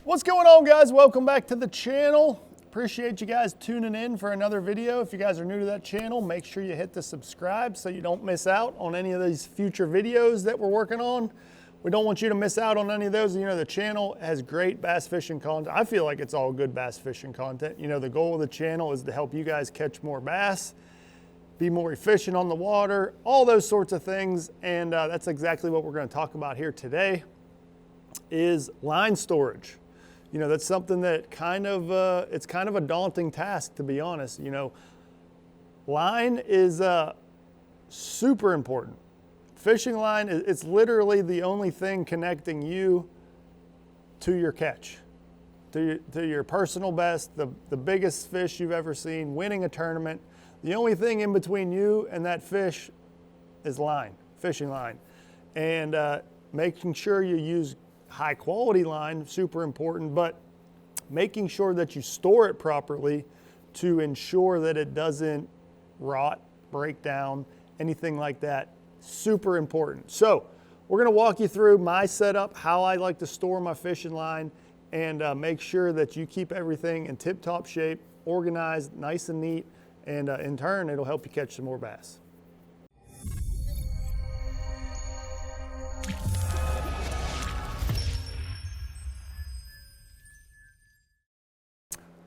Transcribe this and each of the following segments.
What's going on, guys? Welcome back to the channel. Appreciate you guys tuning in for another video. If you guys are new to that channel, make sure you hit the subscribe so you don't miss out on any of these future videos that we're working on. We don't want you to miss out on any of those. You know, the channel has great bass fishing content. I feel like it's all good bass fishing content. You know, the goal of the channel is to help you guys catch more bass, be more efficient on the water, all those sorts of things. And that's exactly what we're going to talk about here today is line storage. You know, that's something that it's kind of a daunting task, to be honest. You know, line is super important. Fishing line, it's literally the only thing connecting you to your catch, to your personal best, the biggest fish you've ever seen, winning a tournament. The only thing in between you and that fish is line, fishing line. And making sure you use high quality line, super important, but making sure that you store it properly to ensure that it doesn't rot, break down, anything like that, super important. So we're gonna walk you through my setup, how I like to store my fishing line, and make sure that you keep everything in tip-top shape, organized, nice and neat, and in turn, it'll help you catch some more bass.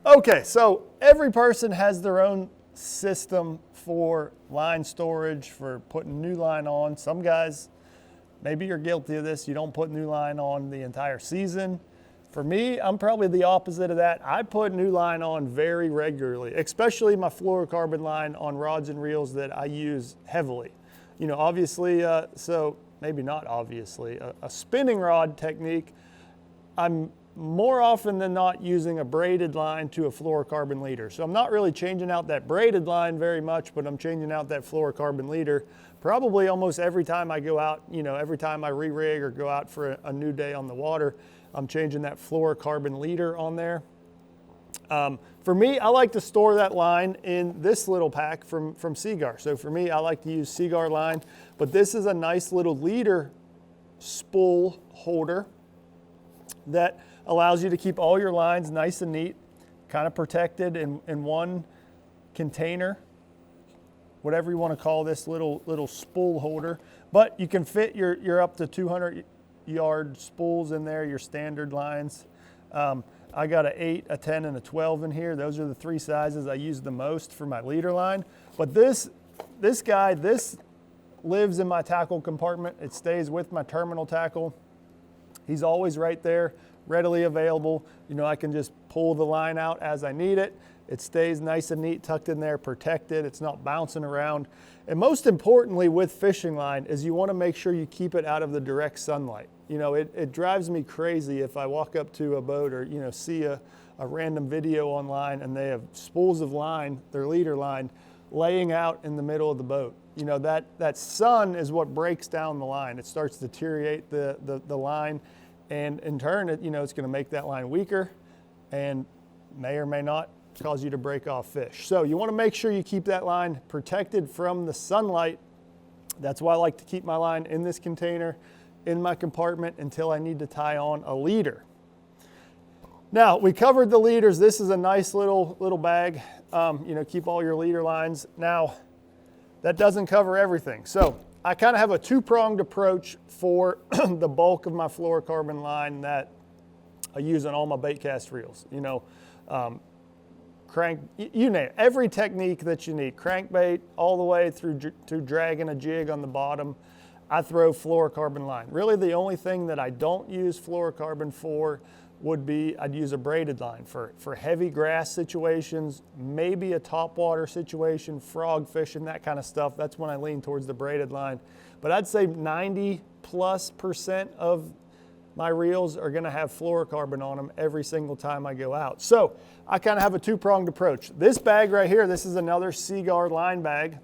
Okay, so every person has their own system for line storage, for putting new line on. Some guys, maybe you're guilty of this, you don't put new line on the entire season. For me, I'm probably the opposite of that. I put new line on very regularly, especially my fluorocarbon line on rods and reels that I use heavily. You know, obviously, so maybe not obviously, a spinning rod technique, I'm more often than not using a braided line to a fluorocarbon leader. So I'm not really changing out that braided line very much, but I'm changing out that fluorocarbon leader probably almost every time I go out, you know, every time I re-rig or go out for a new day on the water, I'm changing that fluorocarbon leader on there. For me, I like to store that line in this little pack from Seaguar. So for me, I like to use Seaguar line, but this is a nice little leader spool holder that allows you to keep all your lines nice and neat, kind of protected in one container, whatever you want to call this little spool holder. But you can fit your up to 200 yard spools in there, your standard lines. I got an 8, a 10, and a 12 in here. Those are the three sizes I use the most for my leader line. But this guy lives in my tackle compartment. It stays with my terminal tackle. He's always right there, readily available. You know, I can just pull the line out as I need it. It stays nice and neat, tucked in there, protected. It's not bouncing around. And most importantly with fishing line is you want to make sure you keep it out of the direct sunlight. You know, it drives me crazy if I walk up to a boat or, you know, see a random video online and they have spools of line, their leader line, laying out in the middle of the boat. You know, that sun is what breaks down the line. It starts to deteriorate the line. And in turn, it's going to make that line weaker and may or may not cause you to break off fish. So you want to make sure you keep that line protected from the sunlight. That's why I like to keep my line in this container, in my compartment until I need to tie on a leader. Now, we covered the leaders. This is a nice little bag. You know, keep all your leader lines. Now, that doesn't cover everything. So I kind of have a two-pronged approach for the bulk of my fluorocarbon line that I use on all my bait cast reels. You know, crank, you name it, every technique that you need, crankbait all the way through dragging a jig on the bottom, I throw fluorocarbon line. Really the only thing that I don't use fluorocarbon for would be I'd use a braided line for heavy grass situations, maybe a topwater situation, frog fishing, that kind of stuff. That's when I lean towards the braided line. But I'd say 90+% of my reels are gonna have fluorocarbon on them every single time I go out. So I kind of have a two-pronged approach. This bag right here, this is another Seaguar line bag.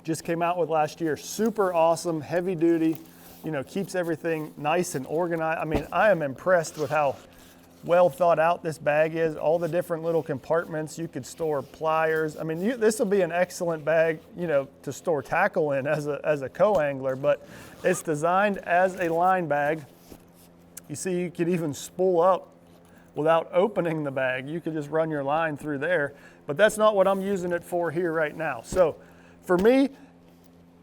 Just came out with last year. Super awesome, heavy duty. You know, keeps everything nice and organized. I mean, I am impressed with how well thought out this bag is. All the different little compartments. You could store pliers. I mean, this will be an excellent bag, you know, to store tackle in as a co-angler, but it's designed as a line bag. You see, you could even spool up without opening the bag. You could just run your line through there, but that's not what I'm using it for here right now. So for me,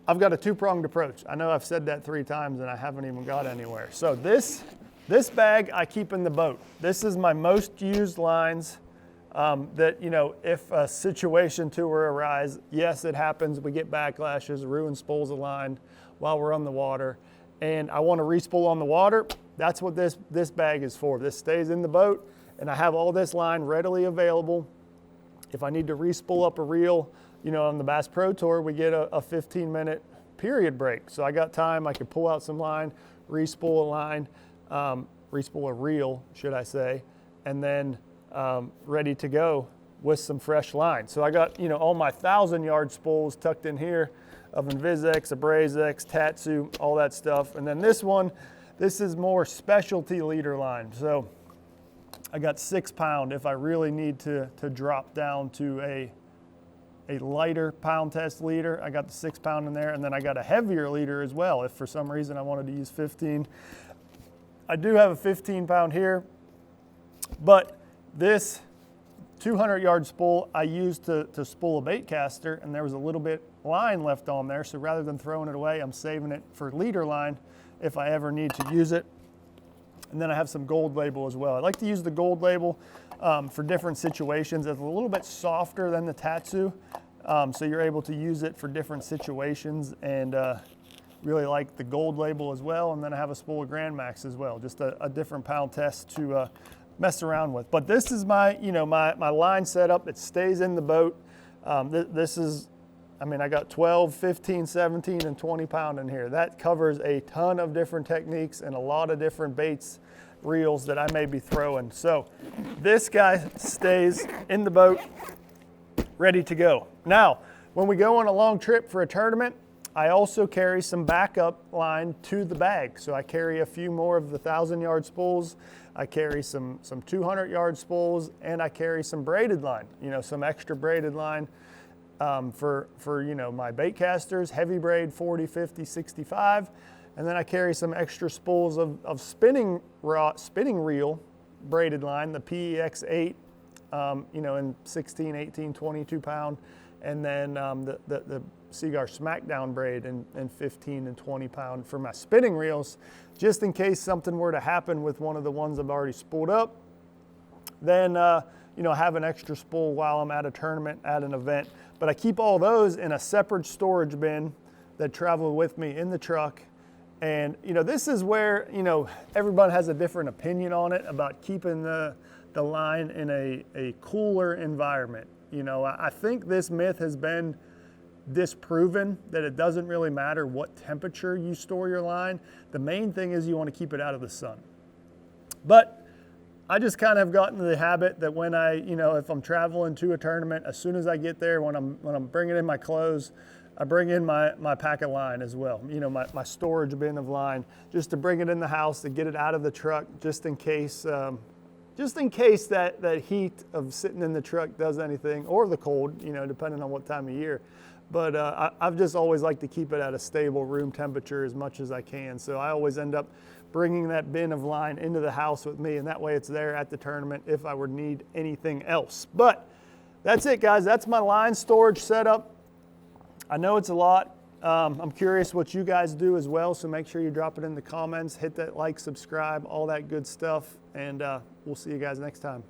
I've got a two-pronged approach. I know I've said that 3 times and I haven't even got anywhere. So this bag I keep in the boat. This is my most used lines that, you know, if a situation to arise, yes, it happens. We get backlashes, ruin spools of line while we're on the water, and I want to re-spool on the water. That's what this bag is for. This stays in the boat, and I have all this line readily available. If I need to re-spool up a reel, you know, on the Bass Pro Tour, we get a 15-minute period break. So I got time, I could pull out some line, re-spool a line, re-spool a reel, should I say, and then ready to go with some fresh line. So I got, you know, all my 1,000-yard spools tucked in here of Invisex, AbrazeX, Tatsu, all that stuff. And then this one, this is more specialty leader line. So I got 6-pound if I really need to drop down to a lighter pound test leader. I got the 6-pound in there, and then I got a heavier leader as well if for some reason I wanted to use 15. I do have a 15-pound here, but this 200-yard spool I used to spool a bait caster, and there was a little bit line left on there, so rather than throwing it away, I'm saving it for leader line if I ever need to use it. And then I have some gold label as well. I like to use the gold label for different situations. It's a little bit softer than the Tatsu, so you're able to use it for different situations, and really like the gold label as well. And then I have a spool of Grand Max as well, just a different pound test to mess around with. But this is my, you know, my line setup. It stays in the boat. This is, I mean, I got 12, 15, 17, and 20 pound in here. That covers a ton of different techniques and a lot of different baits, reels that I may be throwing. So this guy stays in the boat, ready to go. Now, when we go on a long trip for a tournament, I also carry some backup line to the bag. So I carry a few more of the 1,000-yard spools. I carry some 200-yard spools, and I carry some braided line, you know, some extra braided line for you know, my bait casters, heavy braid 40, 50, 65. And then I carry some extra spools of spinning reel braided line, the PEX8, you know, in 16, 18, 22 pound. And then the Seaguar Smackdown braid in 15 and 20 pound for my spinning reels, just in case something were to happen with one of the ones I've already spooled up. Then, you know, have an extra spool while I'm at a tournament, at an event. But I keep all those in a separate storage bin that travel with me in the truck. And, you know, this is where, you know, everyone has a different opinion on it about keeping the line in a cooler environment. You know, I think this myth has been disproven that it doesn't really matter what temperature you store your line. The main thing is you want to keep it out of the sun. But I just kind of gotten to the habit that when I, you know, if I'm traveling to a tournament, as soon as I get there, when I'm bringing in my clothes, I bring in my pack of line as well. You know, my storage bin of line, just to bring it in the house, to get it out of the truck, just in case that heat of sitting in the truck does anything, or the cold, you know, depending on what time of year. But I've just always liked to keep it at a stable room temperature as much as I can. So I always end up bringing that bin of line into the house with me, and that way it's there at the tournament if I would need anything else. But that's it, guys. That's my line storage setup. I know it's a lot. I'm curious what you guys do as well, so make sure you drop it in the comments, hit that like, subscribe, all that good stuff, and we'll see you guys next time.